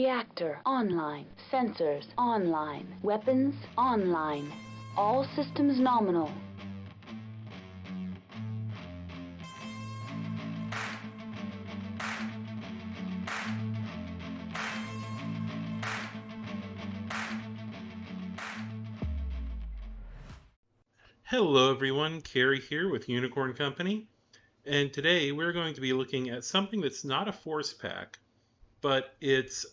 Reactor online. Sensors online. Weapons online. All systems nominal. Hello everyone, Carrie here with Unicorn Company, and today we're going to be looking at something that's not a force pack, but it's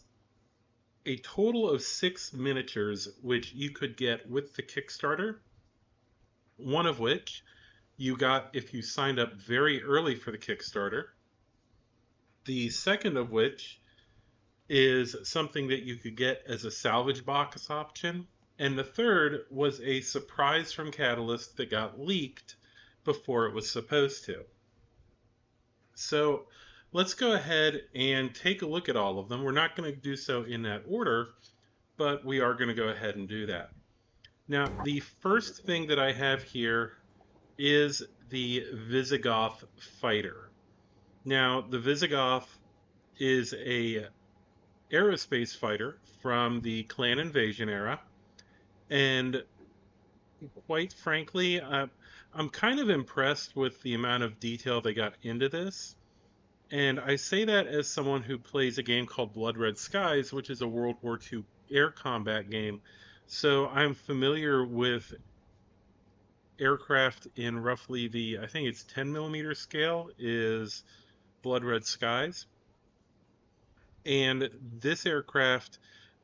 a total of 6 miniatures which you could get with the Kickstarter, one of which you got if you signed up very early for the Kickstarter, the second of which is something that you could get as a salvage box option, and the third was a surprise from Catalyst that got leaked before it was supposed to. So let's go ahead and take a look at all of them. We're not going to do so in that order, but we are going to go ahead and do that. Now, the first thing that I have here is the Visigoth fighter. Now, the Visigoth is a aerospace fighter from the Clan Invasion era, and quite frankly, I'm kind of impressed with the amount of detail they got into this. And I say that as someone who plays a game called Blood Red Skies, which is a World War II air combat game. So I'm familiar with aircraft in roughly the, I think it's 10 millimeter scale is Blood Red Skies. And this aircraft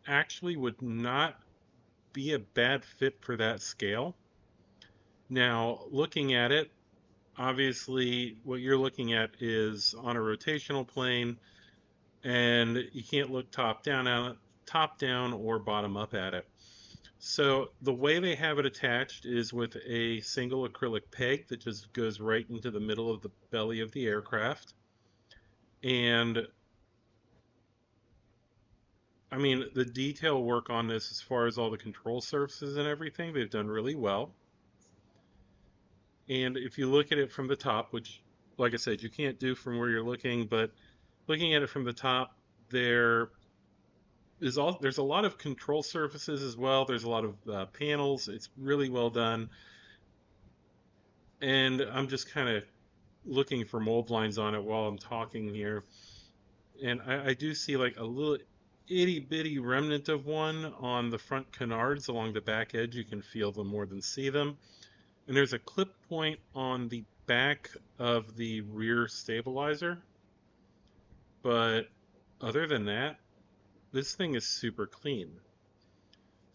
actually would not be a bad fit for that scale. Now, looking at it, obviously what you're looking at is on a rotational plane, and you can't look top down or bottom up at it. So the way they have it attached is with a single acrylic peg that just goes right into the middle of the belly of the aircraft. And I mean, the detail work on this, as far as all the control surfaces and everything, they've done really well. And if you look at it from the top, which, like I said, you can't do from where you're looking, but looking at it from the top, there's a lot of control surfaces as well. There's a lot of panels. It's really well done. And I'm just kind of looking for mold lines on it while I'm talking here. And I do see like a little itty bitty remnant of one on the front canards along the back edge. You can feel them more than see them. And there's a clip point on the back of the rear stabilizer. But other than that, this thing is super clean.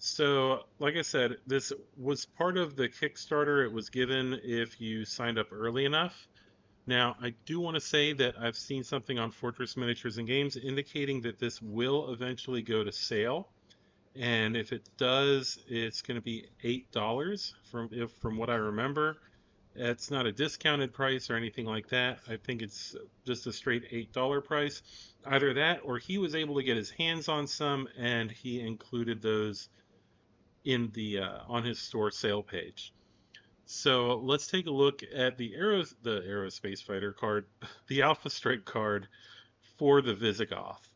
So, like I said, this was part of the Kickstarter. It was given if you signed up early enough. Now, I do want to say that I've seen something on Fortress Miniatures and Games indicating that this will eventually go to sale. And if it does, it's going to be $8 from what I remember. It's not a discounted price or anything like that. I think it's just a straight $8 price. Either that, or he was able to get his hands on some, and he included those in the on his store sale page. So let's take a look at the Aerospace Fighter card, the Alpha Strike card for the Visigoth.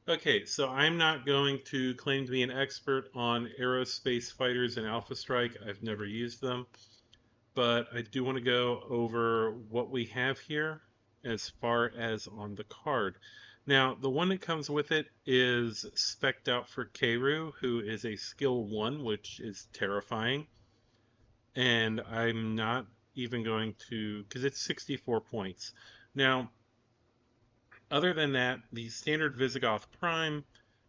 Okay, so I'm not going to claim to be an expert on aerospace fighters and Alpha Strike. I've never used them, but I do want to go over what we have here as far as on the card. Now, the one that comes with it is spec'd out for Keiru, who is a skill 1, which is terrifying. And I'm not even going to, because it's 64 points. Now, other than that, the standard Visigoth Prime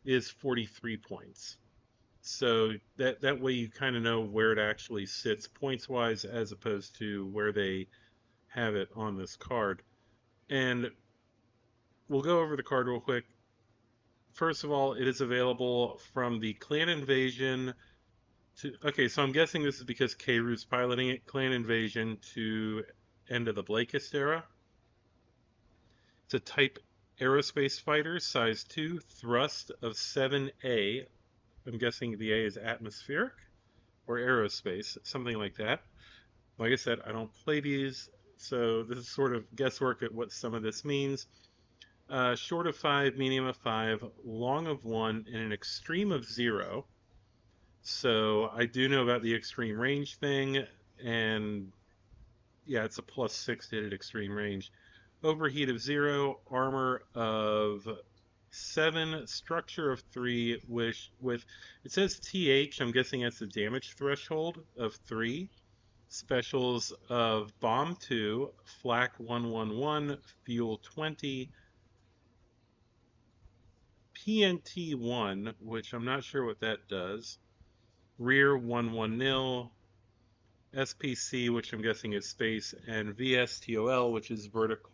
is 43 points. So that way you kind of know where it actually sits points-wise as opposed to where they have it on this card. And we'll go over the card real quick. First of all, it is available from the Clan Invasion okay, so I'm guessing this is because Keiru's piloting it. Clan Invasion to end of the Blakist era. It's a Type Aerospace Fighter, size 2, thrust of 7A. I'm guessing the A is atmospheric or aerospace, something like that. Like I said, I don't play these, so this is sort of guesswork at what some of this means. Short of 5, medium of 5, long of 1, and an extreme of 0. So I do know about the extreme range thing, and yeah, it's a +6 to hit at extreme range. Overheat of 0, armor of 7, structure of 3, with it says TH, I'm guessing that's the damage threshold of 3. Specials of bomb 2, flak 111, fuel 20, PNT 1, which I'm not sure what that does, rear 110, SPC, which I'm guessing is space, and VSTOL, which is vertical,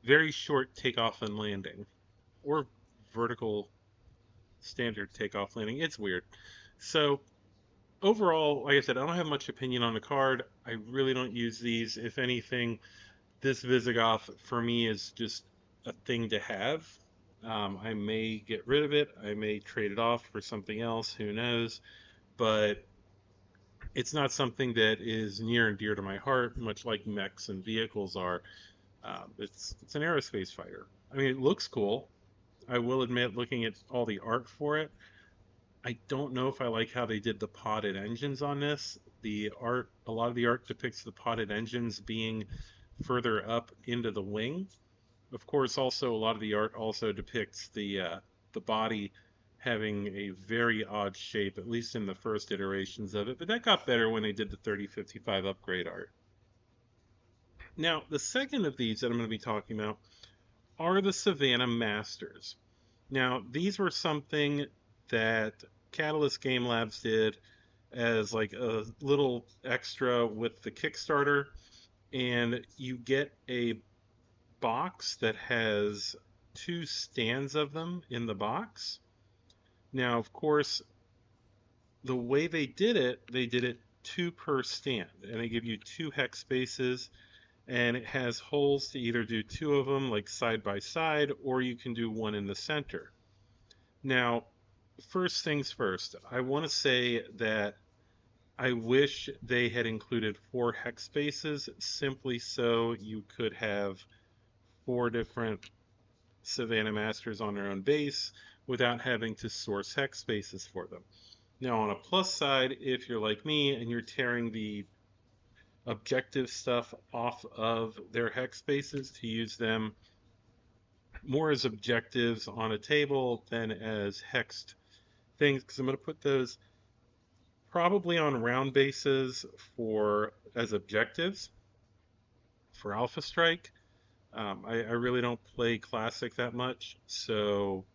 very short takeoff and landing, or vertical standard takeoff landing. It's weird. So overall, like I said, I don't have much opinion on the card. I really don't use these. If anything, this Visigoth for me is just a thing to have. I may get rid of it. I may trade it off for something else. Who knows? But it's not something that is near and dear to my heart, much like mechs and vehicles are. It's an aerospace fighter. I mean, it looks cool. I will admit, looking at all the art for it, I don't know if I like how they did the potted engines on this. The art, a lot of the art depicts the potted engines being further up into the wing. Of course, also a lot of the art also depicts the body having a very odd shape, at least in the first iterations of it. But that got better when they did the 3055 upgrade art. Now, the second of these that I'm going to be talking about are the Savannah Masters. Now, these were something that Catalyst Game Labs did as like a little extra with the Kickstarter, and you get a box that has 2 stands of them in the box. Now, of course, the way they did it 2 per stand, and they give you 2 hex spaces, and it has holes to either do 2 of them like side by side, or you can do 1 in the center. Now, first things first, I want to say that I wish they had included 4 hex spaces simply so you could have 4 different Savannah Masters on their own base without having to source hex spaces for them. Now, on a plus side, if you're like me and you're tearing the objective stuff off of their hex spaces to use them more as objectives on a table than as hexed things, because I'm going to put those probably on round bases for as objectives for Alpha Strike. I really don't play Classic that much, so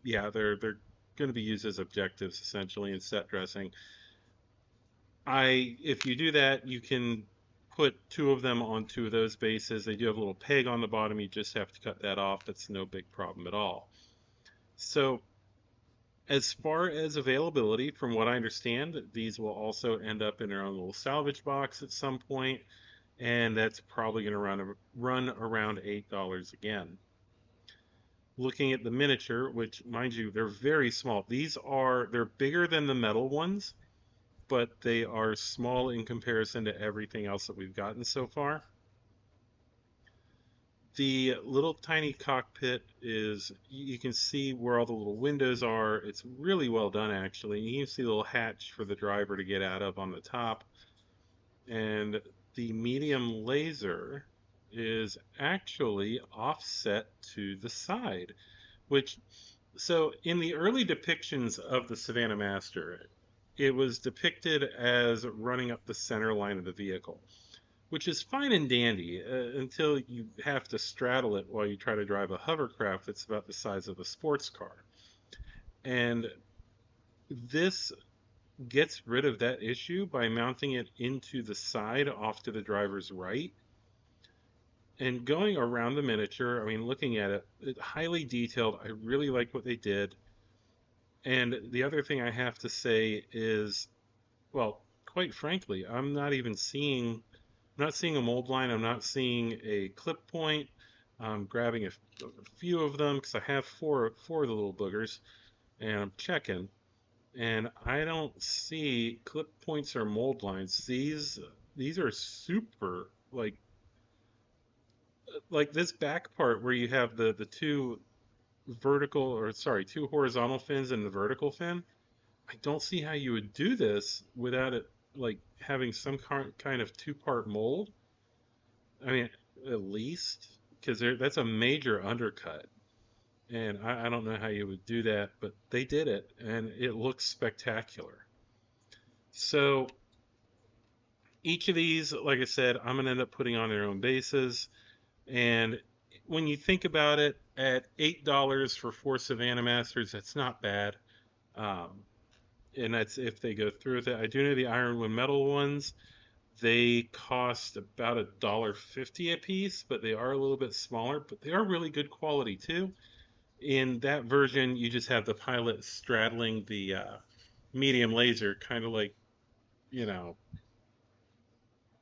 yeah, they're going to be used as objectives essentially in set dressing. If you do that, you can put 2 of them on 2 of those bases. They do have a little peg on the bottom. You just have to cut that off. That's no big problem at all. So as far as availability, from what I understand, these will also end up in their own little salvage box at some point, and that's probably going to run around $8 again. Looking at the miniature, which, mind you, they're very small. They're bigger than the metal ones, but they are small in comparison to everything else that we've gotten so far. The little tiny cockpit you can see where all the little windows are. It's really well done, actually. You can see the little hatch for the driver to get out of on the top. And the medium laser is actually offset to the side, so in the early depictions of the Savannah Master, it was depicted as running up the center line of the vehicle, which is fine and dandy until you have to straddle it while you try to drive a hovercraft that's about the size of a sports car. And this gets rid of that issue by mounting it into the side off to the driver's right. And going around the miniature, I mean, looking at it, it's highly detailed. I really like what they did. And the other thing I have to say is, well, quite frankly, I'm not seeing a mold line. I'm not seeing a clip point. I'm grabbing a few of them because I have four of the little boogers, and I'm checking. And I don't see clip points or mold lines. These are super, like, like this back part where you have the two vertical, or sorry, two horizontal fins and the vertical fin. I don't see how you would do this without it like having some kind of two-part mold. I mean, at least because that's a major undercut, and I don't know how you would do that, but they did it, and it looks spectacular. So each of these, like I said, I'm gonna end up putting on their own bases, and when you think about it, at $8 for four Savannah Masters, that's not bad. Um, and that's if they go through with it. I do know the Ironwood Metal ones, they cost about $1.50 a piece, but they are a little bit smaller, but they are really good quality too. In that version, you just have the pilot straddling the medium laser, kind of like, you know,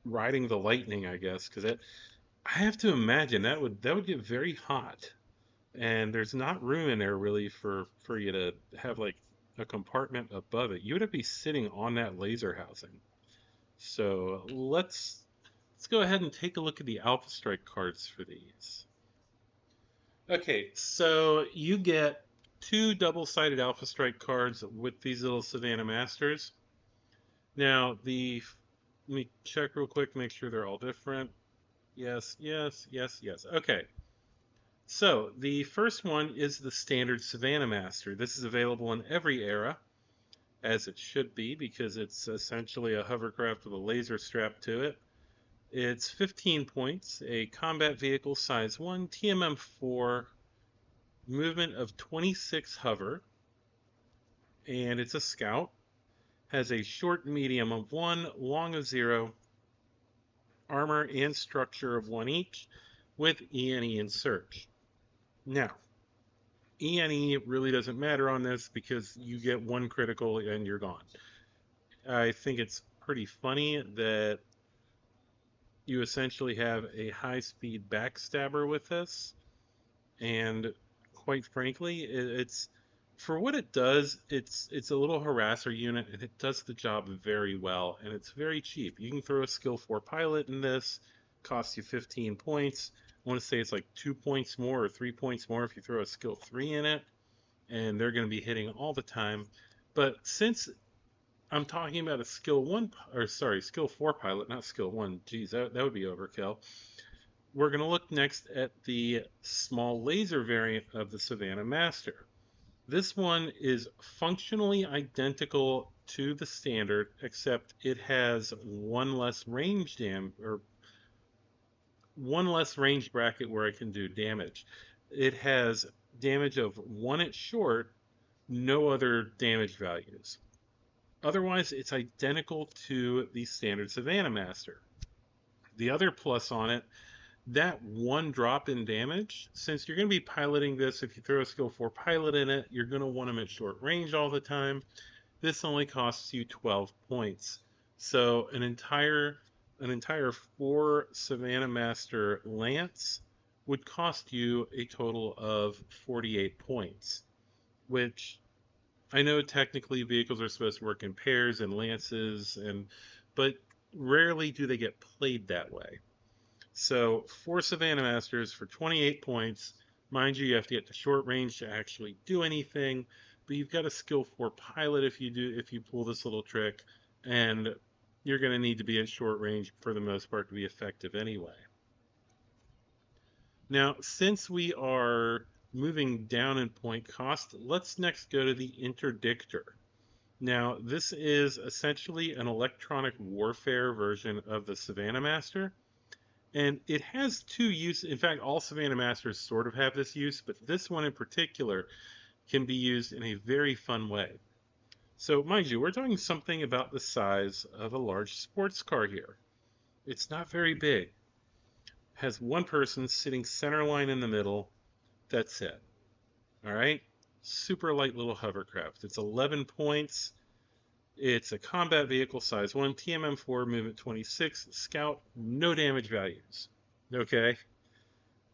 riding the lightning, I guess, because I have to imagine that would get very hot, and there's not room in there really for you to have like a compartment above it. You would have to be sitting on that laser housing. So let's go ahead and take a look at the Alpha Strike cards for these. Okay, so you get two double-sided Alpha Strike cards with these little Savannah Masters. Now let me check real quick, make sure they're all different. Yes, yes, yes, yes. Okay. So the first one is the standard Savannah Master. This is available in every era, as it should be, because it's essentially a hovercraft with a laser strapped to it. It's 15 points, a combat vehicle size 1, TMM 4, movement of 26 hover, and it's a scout. Has a short medium of 1, long of 0, armor and structure of 1 each, with ENE and search. Now, ENE really doesn't matter on this because you get one critical and you're gone. I think it's pretty funny that you essentially have a high-speed backstabber with this, and quite frankly, it's for what it does, it's a little harasser unit, and it does the job very well, and it's very cheap. You can throw a skill 4 pilot in this, costs you 15 points. I want to say it's like 2 points more or 3 points more if you throw a skill 3 in it, and they're going to be hitting all the time. But since I'm talking about a skill 1, or sorry, skill 4 pilot, not skill 1, geez, that would be overkill. We're going to look next at the small laser variant of the Savannah Master. This one is functionally identical to the standard, except it has one less range or one less range bracket where I can do damage. It has damage of 1 at short, no other damage values. Otherwise, it's identical to the standard Savannah Master. The other plus on it, that one drop in damage, since you're going to be piloting this, if you throw a skill 4 pilot in it, you're going to want them at short range all the time. This only costs you 12 points. So an entire 4 Savannah Master Lance would cost you a total of 48 points, which I know technically vehicles are supposed to work in pairs and lances, but rarely do they get played that way. So 4 Savannah Masters for 28 points. Mind you, you have to get to short range to actually do anything, but you've got a skill 4 pilot if you pull this little trick, and you're going to need to be at short range for the most part to be effective anyway. Now, since we are moving down in point cost, let's next go to the Interdictor. Now, this is essentially an electronic warfare version of the Savannah Master. And it has two uses. In fact, all Savannah Masters sort of have this use, but this one in particular can be used in a very fun way. So, mind you, we're talking something about the size of a large sports car here. It's not very big. It has one person sitting center line in the middle. That's it. All right? Super light little hovercraft. It's 11 points. It's a combat vehicle size 1, TMM 4, movement 26, scout, no damage values. Okay.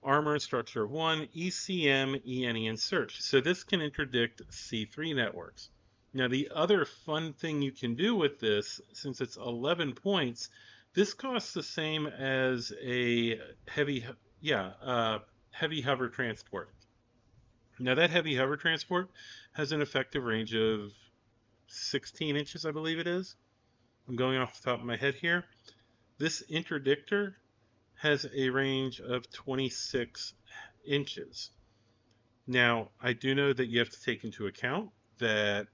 Armor and structure 1, ECM, ENE, and search. So this can interdict C3 networks. Now the other fun thing you can do with this, since it's 11 points, this costs the same as a heavy, Yeah, heavy hover transport. Now that heavy hover transport has an effective range of 16 inches, I believe it is. I'm going off the top of my head here. This interdictor has a range of 26 inches. Now, I do know that you have to take into account that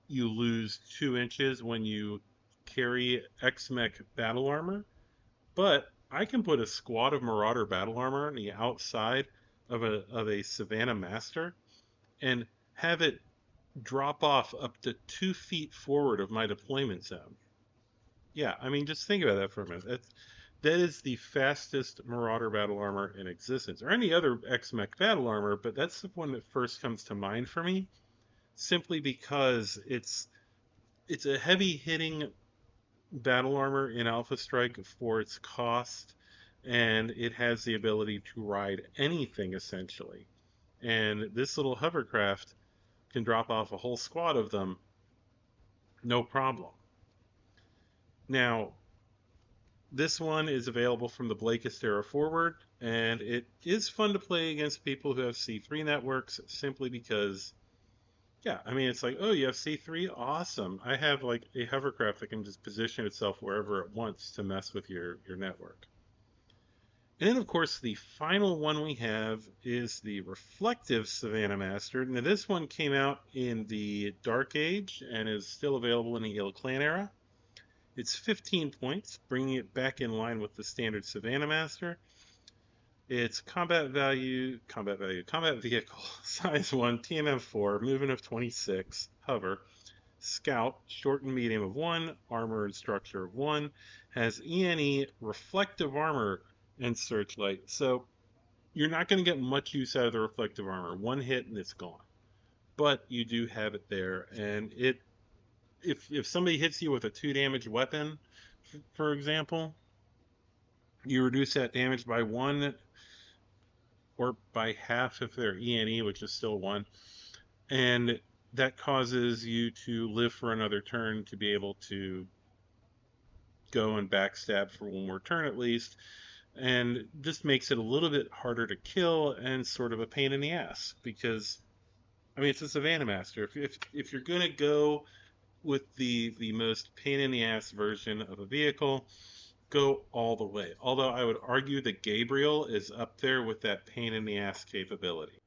you lose 2 inches when you carry X-Mech battle armor, but I can put a squad of Marauder battle armor on the outside of a Savannah Master and have it drop off up to 2 feet forward of my deployment zone. Yeah, I mean, just think about that for a minute. That is the fastest Marauder battle armor in existence, or any other X-Mech battle armor, but that's the one that first comes to mind for me, simply because it's a heavy hitting battle armor in Alpha Strike for its cost, and it has the ability to ride anything essentially. And this little hovercraft can drop off a whole squad of them, no problem. Now, this one is available from the Blakist era forward, and it is fun to play against people who have C3 networks simply because, yeah, I mean, it's like, oh, you have C3? Awesome. I have like a hovercraft that can just position itself wherever it wants to mess with your network. And then, of course, the final one we have is the Reflective Savannah Master. Now, this one came out in the Dark Age and is still available in the Ill Clan era. It's 15 points, bringing it back in line with the standard Savannah Master. It's combat vehicle, size 1, TMM 4, movement of 26, hover, scout, short and medium of 1, armor and structure of 1, has ENE, reflective armor, and searchlight. So you're not going to get much use out of the reflective armor. One hit and it's gone. But you do have it there, and if somebody hits you with a 2 damage weapon, for example, you reduce that damage by 1 or by half if they're ENE, which is still 1, and that causes you to live for another turn to be able to go and backstab for one more turn at least, and just makes it a little bit harder to kill and sort of a pain in the ass because, I mean, it's a Savannah Master. If you're gonna go with the most pain in the ass version of a vehicle, go all the way. Although I would argue that Gabriel is up there with that pain in the ass capability.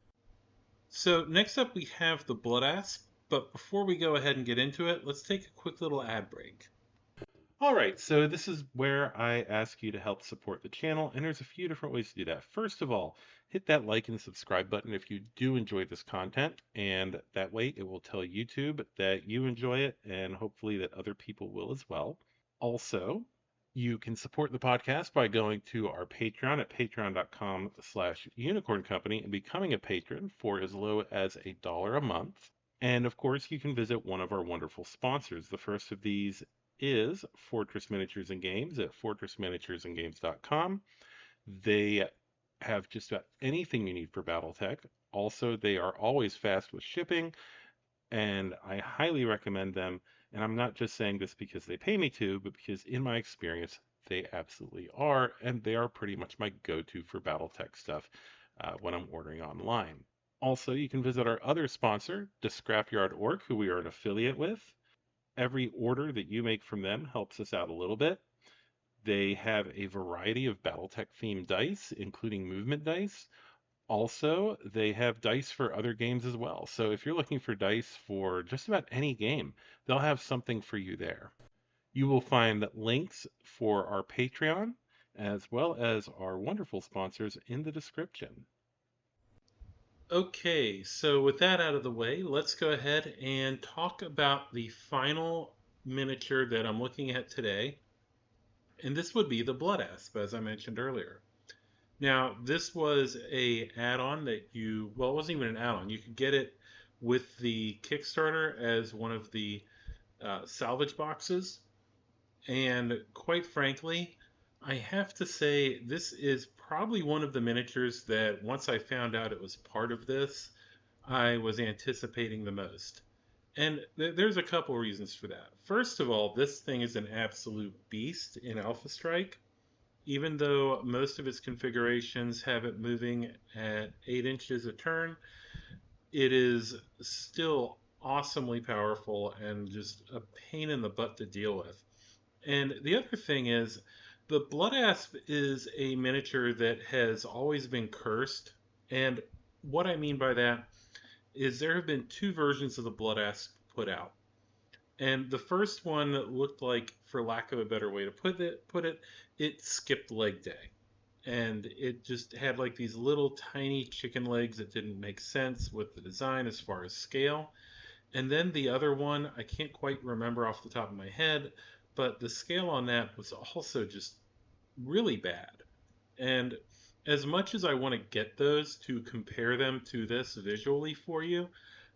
So next up we have the Blood Asp, but before we go ahead and get into it, let's take a quick little ad break. All right, so this is where I ask you to help support the channel, and there's a few different ways to do that. First of all, hit that like and subscribe button if you do enjoy this content, and that way it will tell YouTube that you enjoy it, and hopefully that other people will as well. Also, you can support the podcast by going to our Patreon at patreon.com/unicorn company and becoming a patron for as low as $1 a month. And of course, you can visit one of our wonderful sponsors. The first of these is Fortress Miniatures and Games at fortressminiaturesandgames.com. They have just about anything you need for BattleTech. Also, they are always fast with shipping, and I highly recommend them. And I'm not just saying this because they pay me to, but because in my experience, they absolutely are, and they are pretty much my go-to for BattleTech stuff when I'm ordering online. Also, you can visit our other sponsor, the Scrapyard Ork, who we are an affiliate with. Every order that you make from them helps us out a little bit. They have a variety of BattleTech themed dice, including movement dice. Also, they have dice for other games as well. So if you're looking for dice for just about any game, they'll have something for you there. You will find links for our Patreon as well as our wonderful sponsors in the description. Okay, so with that out of the way, let's go ahead and talk about the final miniature that I'm looking at today. And this would be the Blood Asp, as I mentioned earlier. Now, this was a add-on that well, it wasn't even an add-on. You could get it with the Kickstarter as one of the salvage boxes. And quite frankly, I have to say this is probably one of the miniatures that once I found out it was part of this, I was anticipating the most. And there's a couple reasons for that. First of all, this thing is an absolute beast in Alpha Strike. even though most of its configurations have it moving at 8 inches a turn, it is still awesomely powerful and just a pain in the butt to deal with. And the other thing is, the Blood Asp is a miniature that has always been cursed. And what I mean by that is there have been two versions of the Blood Asp put out. And the first one looked like, for lack of a better way to put it, it skipped leg day. And it just had like these little tiny chicken legs that didn't make sense with the design as far as scale. And then the other one, I can't quite remember off the top of my head, but the scale on that was also just really bad. And as much as I want to get those to compare them to this visually for you,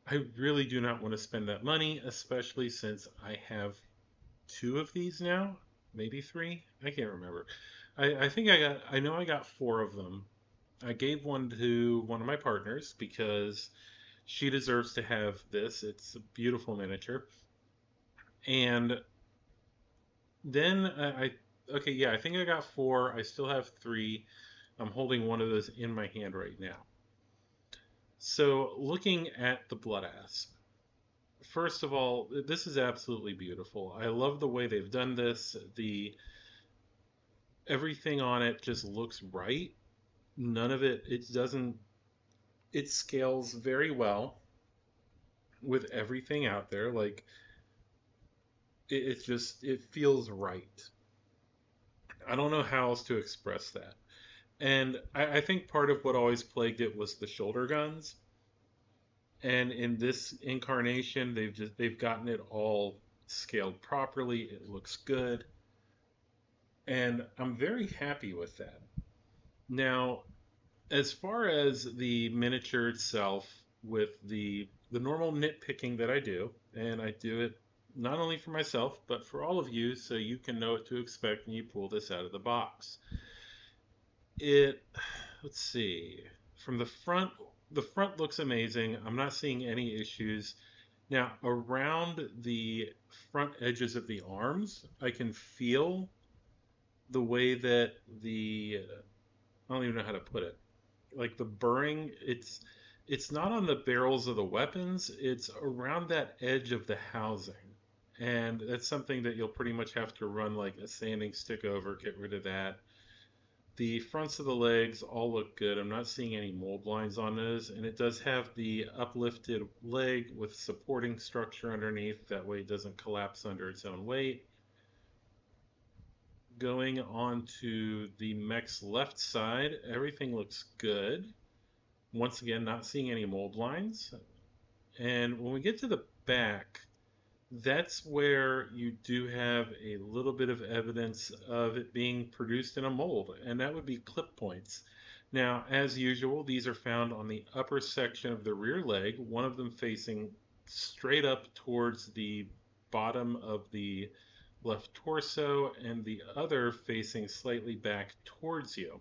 I really do not want to spend that money, especially since I have two of these now, maybe three. I can't remember. I think I know I got four of them. I gave one to one of my partners because she deserves to have this. It's a beautiful miniature. And then okay, yeah, I think I got four. I still have three. I'm holding one of those in my hand right now. So, looking at the Blood Asp, first of all, this is absolutely beautiful. I love the way they've done this. The everything on it just looks right. None of it doesn't, it scales very well with everything out there. Like it feels right. I don't know how else to express that. And I think part of what always plagued it was the shoulder guns. And in this incarnation, they've gotten it all scaled properly. It looks good, and I'm very happy with that. Now, as far as the miniature itself, with the normal nitpicking that I do, and I do it not only for myself but for all of you, so you can know what to expect when you pull this out of the box. It, let's see, from the front looks amazing. I'm not seeing any issues. Now, around the front edges of the arms, I can feel the way that I don't even know how to put it. Like the burring, it's not on the barrels of the weapons, it's around that edge of the housing. And that's something that you'll pretty much have to run like a sanding stick over, get rid of that. The fronts of the legs all look good. I'm not seeing any mold lines on those, and it does have the uplifted leg with supporting structure underneath. That way it doesn't collapse under its own weight. Going on to the mech's left side, everything looks good. Once again, not seeing any mold lines. And when we get to the back, that's where you do have a little bit of evidence of it being produced in a mold, and that would be clip points. Now, as usual, these are found on the upper section of the rear leg, one of them facing straight up towards the bottom of the left torso, and the other facing slightly back towards you.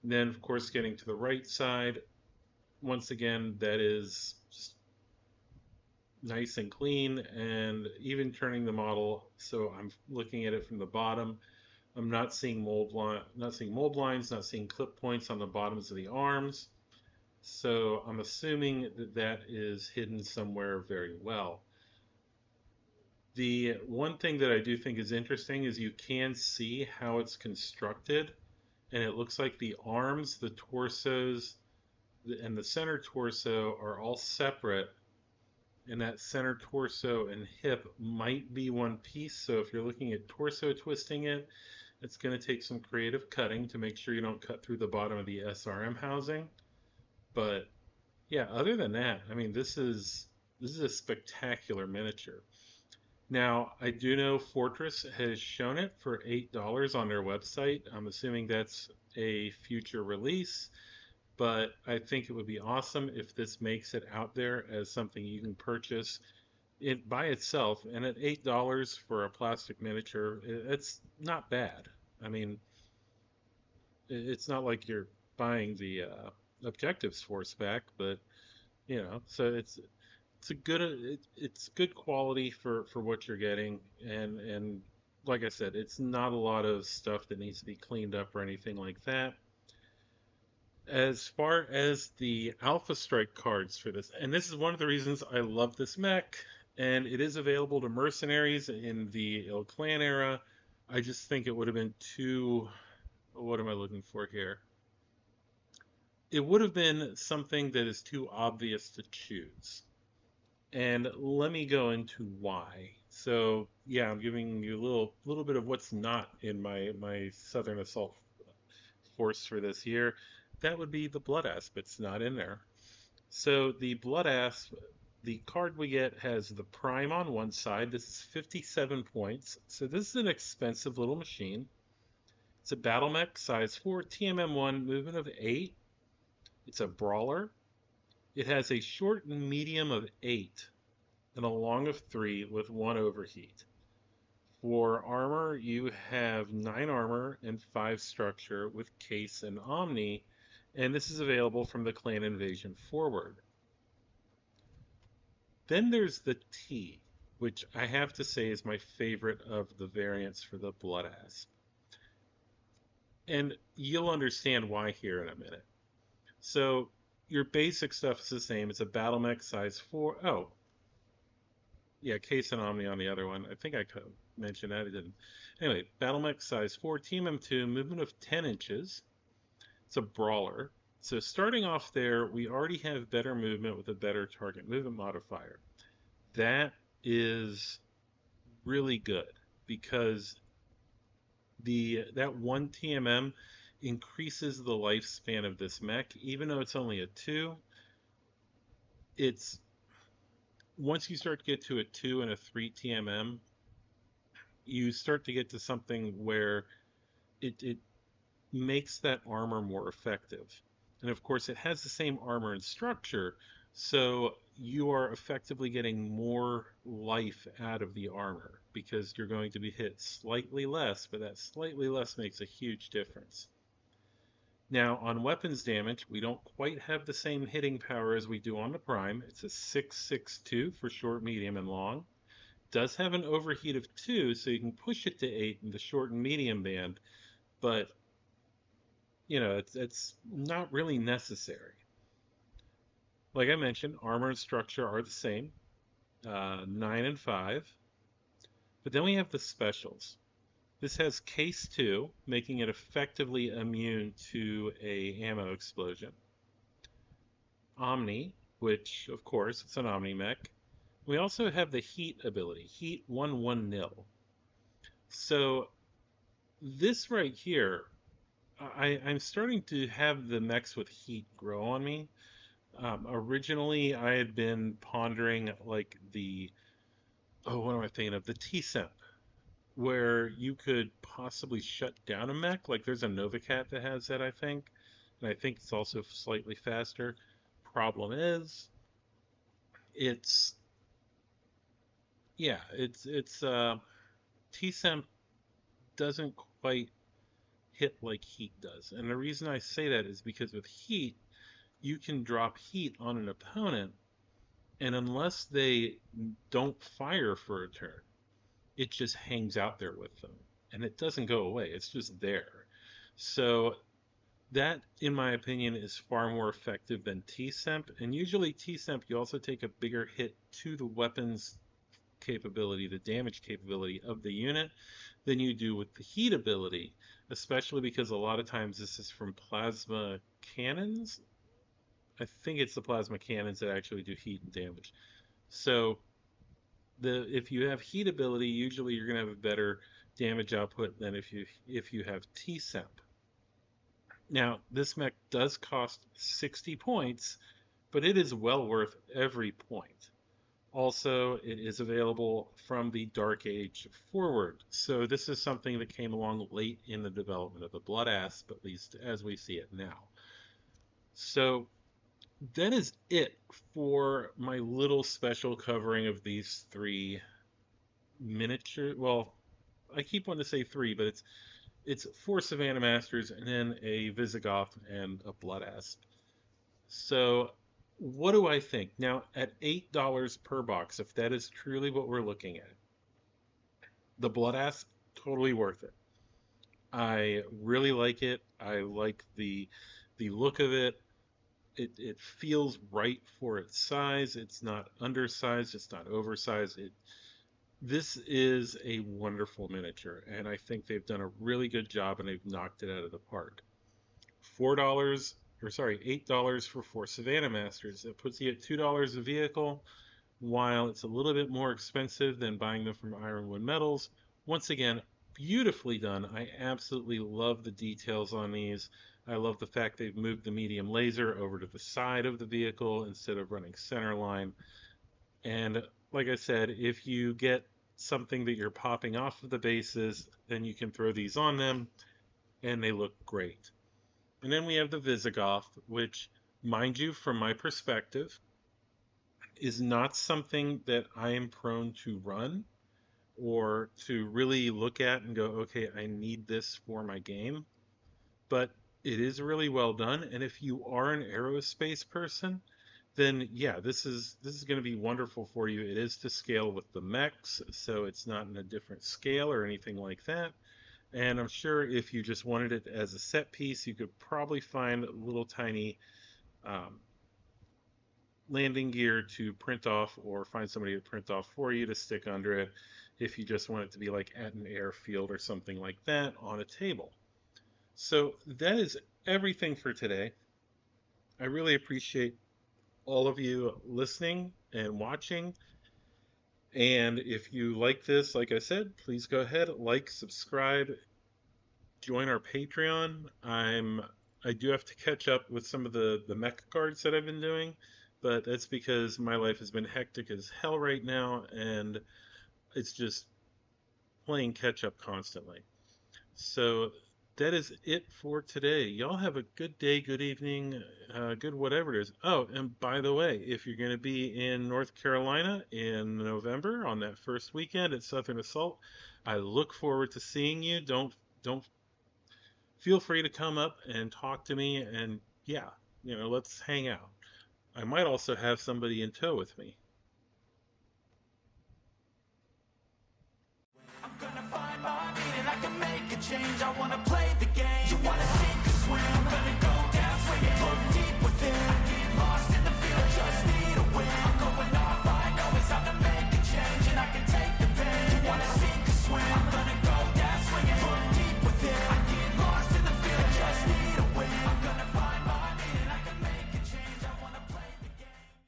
Then, of course, getting to the right side, once again, that is just nice and clean, and even turning the model so I'm looking at it from the bottom, I'm not seeing not seeing mold lines, not seeing clip points on the bottoms of the arms. So I'm assuming that that is hidden somewhere very well. The one thing that I do think is interesting is you can see how it's constructed, and it looks like the arms, the torsos, and the center torso are all separate, and that center torso and hip might be one piece. So if you're looking at torso twisting it, it's going to take some creative cutting to make sure you don't cut through the bottom of the SRM housing. But yeah, other than that, I mean, this is a spectacular miniature. Now, I do know Fortress has shown it for $8 on their website. I'm assuming that's a future release, but I think it would be awesome if this makes it out there as something you can purchase it by itself. And at $8 for a plastic miniature, it's not bad. I mean, it's not like you're buying the Objectives Force back, but so it's a good it's good quality for what you're getting, and like I said, it's not a lot of stuff that needs to be cleaned up or anything like that. As far as the Alpha Strike cards for this, and this is one of the reasons I love this mech, and it is available to mercenaries in the Il Clan era. I just think it would have been too, what am I looking for here? It would have been something that is too obvious to choose. And let me go into why. So yeah, I'm giving you a little bit of what's not in my Southern Assault force for this year. That would be the Blood Asp. It's not in there. So the Blood Asp, the card we get has the Prime on one side. This is 57 points. So this is an expensive little machine. It's a battle mech, size 4, TMM1, movement of 8. It's a brawler. It has a short and medium of 8 and a long of 3 with 1 overheat. For armor, you have 9 armor and 5 structure with case and omni, and this is available from the Clan Invasion forward. Then there's the T, which I have to say is my favorite of the variants for the Blood Asp. And you'll understand why here in a minute. So your basic stuff is the same. It's a battle mech size 4. Oh, yeah, Case and Omni on the other one. I think I could mention that. I didn't. Anyway, battle mech size 4, Team M2, movement of 10 inches. It's a brawler. So starting off there, we already have better movement with a better target movement modifier. That is really good because that 1 TMM increases the lifespan of this mech. Even though it's only a 2, it's once you start to get to a 2 and a 3 TMM, you start to get to something where it makes that armor more effective. And of course, it has the same armor and structure, so you are effectively getting more life out of the armor because you're going to be hit slightly less, but that slightly less makes a huge difference. Now, on weapons damage, we don't quite have the same hitting power as we do on the Prime. It's a 6.62 for short, medium, and long. Does have an overheat of 2, so you can push it to 8 in the short and medium band, but you know, it's not really necessary. Like I mentioned, armor and structure are the same, 9 and 5. But then we have the specials. This has case 2, making it effectively immune to a ammo explosion. Omni, which of course it's an Omni mech. We also have the heat ability, heat 110. So this right here, I'm starting to have the mechs with heat grow on me. Originally, I had been pondering like what am I thinking of? The T-Semp, where you could possibly shut down a mech. Like there's a Novacat that has that, I think. And I think it's also slightly faster. Problem is, it's T-Semp doesn't quite hit like heat does. And the reason I say that is because with heat, you can drop heat on an opponent, and unless they don't fire for a turn, it just hangs out there with them. And it doesn't go away, it's just there. So that, in my opinion, is far more effective than T-Semp. And usually T-Semp, you also take a bigger hit to the weapons capability, the damage capability of the unit, than you do with the heat ability, especially because a lot of times this is from plasma cannons. I think it's the plasma cannons that actually do heat and damage. So if you have heat ability, usually you're going to have a better damage output than if you have T-Semp. Now, this mech does cost 60 points, but it is well worth every point. Also, it is available from the Dark Age forward. So this is something that came along late in the development of the Blood Asp, at least as we see it now. So that is it for my little special covering of these 3 miniature. Well, I keep wanting to say 3, but it's 4 Savannah Masters and then a Visigoth and a Blood Asp. So what do I think? Now, at $8 per box, if that is truly what we're looking at, the Blood Asp Totally worth it. I really like it. I like the look of it. It feels right for its size. It's not undersized, it's not oversized. This is a wonderful miniature, and I think they've done a really good job and they've knocked it out of the park. $4, or sorry, $8 for 4 Savannah Masters. That puts you at $2 a vehicle. While it's a little bit more expensive than buying them from Ironwood Metals, once again, beautifully done. I absolutely love the details on these. I love the fact they've moved the medium laser over to the side of the vehicle instead of running center line. And like I said, if you get something that you're popping off of the bases, then you can throw these on them and they look great. And then we have the Visigoth, which, mind you, from my perspective, is not something that I am prone to run or to really look at and go, okay, I need this for my game. But it is really well done. And if you are an aerospace person, then yeah, this is going to be wonderful for you. It is to scale with the mechs, so it's not in a different scale or anything like that. And I'm sure if you just wanted it as a set piece, you could probably find a little tiny um, landing gear to print off, or find somebody to print off for you to stick under it if you just want it to be like at an airfield or something like that on a table. So that is everything for today. I really appreciate all of you listening and watching. And if you like this, like I said, please go ahead, like, subscribe, join our Patreon. I do have to catch up with some of the mech cards that I've been doing, but that's because my life has been hectic as hell right now, and it's just playing catch up constantly. So that is it for today. Y'all have a good day, good evening, good whatever it is. Oh, and by the way, if you're going to be in North Carolina in November on that first weekend at Southern Assault, I look forward to seeing you. Don't feel free to come up and talk to me, and yeah, let's hang out. I might also have somebody in tow with me. I'm gonna find my meaning, I can make a change, I wanna play